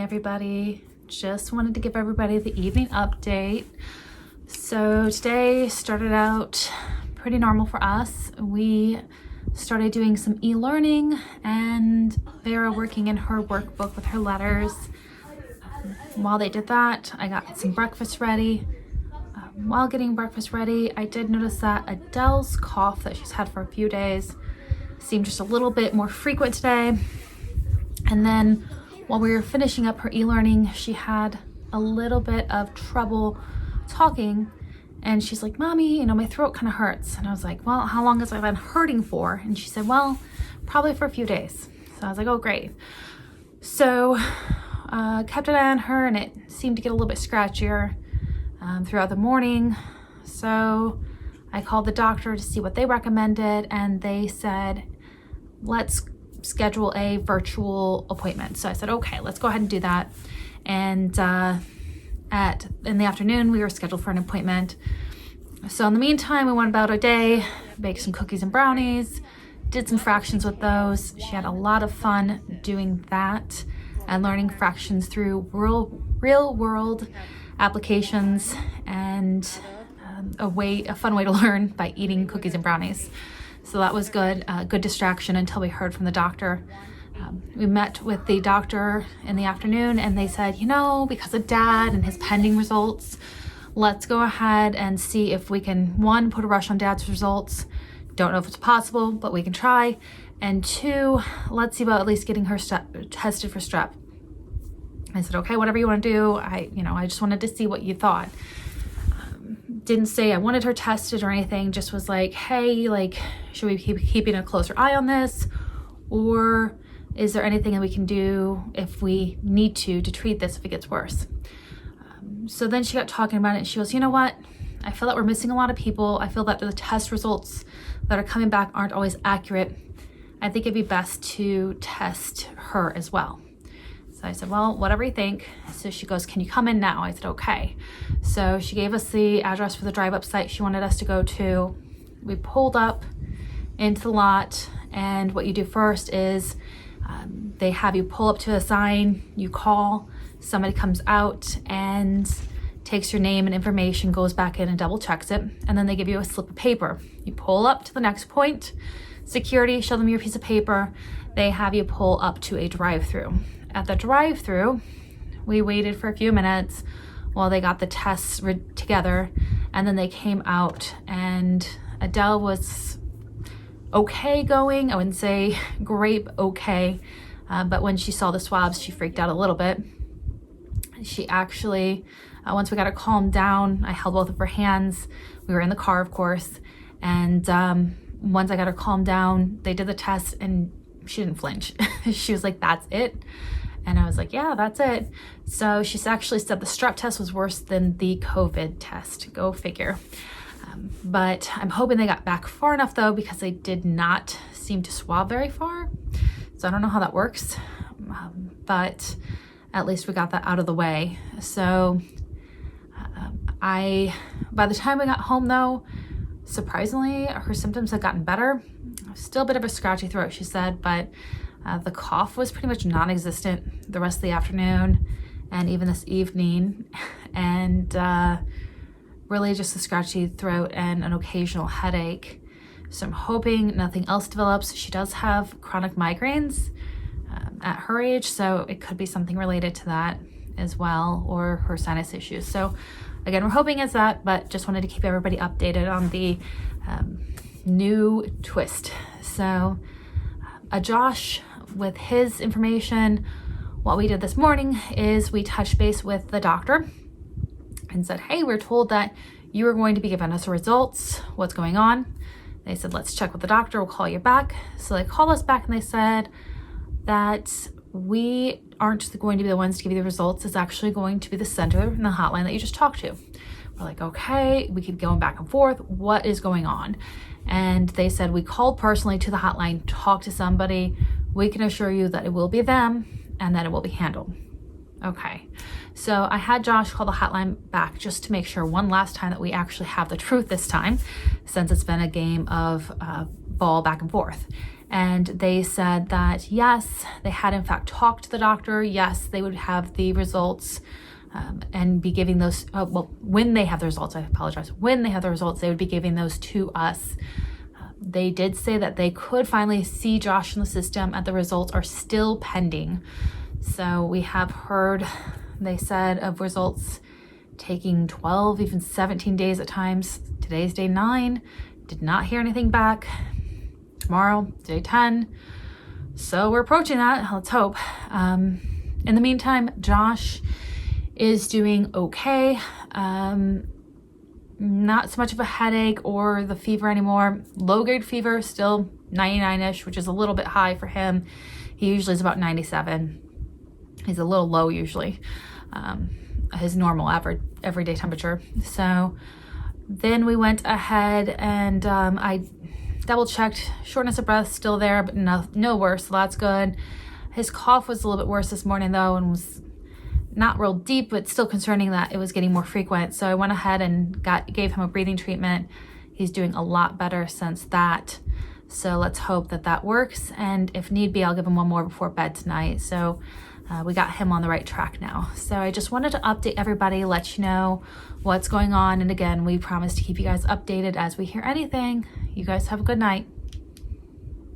everybody. Just wanted to give everybody the evening update. So today started out pretty normal for us. We started doing some e-learning and Vera working in her workbook with her letters. While they did that, I got some breakfast ready. While getting breakfast ready, I did notice that Adele's cough that she's had for a few days seemed just a little bit more frequent today. And then while we were finishing up her e-learning, she had a little bit of trouble talking, and she's like, "Mommy, my throat kind of hurts." And I was like, "Well, how long has it been hurting for?" And she said, "Well, probably for a few days." So I was like, "Oh, great." So kept an eye on her, and it seemed to get a little bit scratchier throughout the morning. So I called the doctor to see what they recommended, and they said, "Let's schedule a virtual appointment." So I said, "Okay, let's go ahead and do that." And in the afternoon, we were scheduled for an appointment. So in the meantime, we went about our day, baked some cookies and brownies, did some fractions with those. She had a lot of fun doing that and learning fractions through real world applications, and a fun way to learn by eating cookies and brownies. So that was good, good distraction until we heard from the doctor. We met with the doctor in the afternoon, and they said, because of Dad and his pending results, let's go ahead and see if we can, one, put a rush on Dad's results. Don't know if it's possible, but we can try. And two, let's see about at least getting her tested for strep. I said, "Okay, whatever you want to do. I just wanted to see what you thought." Didn't say I wanted her tested or anything, just was like, "Hey, should we keep keeping a closer eye on this? Or is there anything that we can do if we need to treat this if it gets worse?" So then she got talking about it, and she goes, "You know what? I feel that we're missing a lot of people. I feel that the test results that are coming back aren't always accurate. I think it'd be best to test her as well." So I said, "Well, whatever you think." So she goes, "Can you come in now?" I said, "Okay." So she gave us the address for the drive-up site she wanted us to go to. We pulled up into the lot, and what you do first is they have you pull up to a sign, you call, somebody comes out and takes your name and information, goes back in and double checks it, and then they give you a slip of paper. You pull up to the next point, security, show them your piece of paper, they have you pull up to a drive-through. At the drive-through, we waited for a few minutes while they got the tests together, and then they came out, and Adele was okay going. I wouldn't say great, but okay. But when she saw the swabs, she freaked out a little bit. She actually, once we got her calmed down, I held both of her hands. We were in the car, of course. And once I got her calmed down, they did the test, and she didn't flinch. She was like, "That's it?" And I was like, "Yeah, that's it." So she's actually said the strep test was worse than the COVID test. Go figure. But I'm hoping they got back far enough, though, because they did not seem to swab very far. So I don't know how that works. But at least we got that out of the way. So by the time we got home, though, surprisingly, her symptoms had gotten better. Still a bit of a scratchy throat, she said, but the cough was pretty much non-existent the rest of the afternoon and even this evening. And really just a scratchy throat and an occasional headache. So I'm hoping nothing else develops. She does have chronic migraines at her age, so it could be something related to that as well, or her sinus issues. So again, we're hoping it's that, but just wanted to keep everybody updated on the new twist. So Josh, with his information, what we did this morning is we touched base with the doctor and said, "Hey, we're told that you are going to be giving us the results. What's going on?" They said, "Let's check with the doctor. We'll call you back." So they called us back, and they said that we aren't going to be the ones to give you the results. It's actually going to be the center and the hotline that you just talked to. We're like, "Okay." We keep going back and forth. What is going on? And they said, "We called personally to the hotline, talked to somebody. We can assure you that it will be them and that it will be handled." Okay. So I had Josh call the hotline back just to make sure one last time that we actually have the truth this time, since it's been a game of ball back and forth. And they said that yes, they had in fact talked to the doctor. Yes, they would have the results and be giving those, when they have the results, I apologize. When they have the results, they would be giving those to us. They did say that they could finally see Josh in the system and the results are still pending. So we have heard, they said, of results taking 12, even 17 days at times. Today's day 9, did not hear anything back. Tomorrow, day 10. So we're approaching that, let's hope. In the meantime, Josh is doing okay. Not so much of a headache or the fever anymore. Low grade fever, still 99-ish, which is a little bit high for him. He usually is about 97. He's a little low usually. His normal average everyday temperature. So then we went ahead and I double checked. Shortness of breath still there, but no worse, so that's good. His cough was a little bit worse this morning though, and was not real deep, but still concerning that it was getting more frequent. So I went ahead and gave him a breathing treatment. He's doing a lot better since that. So let's hope that that works. And if need be, I'll give him one more before bed tonight. So we got him on the right track now. So I just wanted to update everybody, let you know what's going on. And again, we promise to keep you guys updated as we hear anything. You guys have a good night.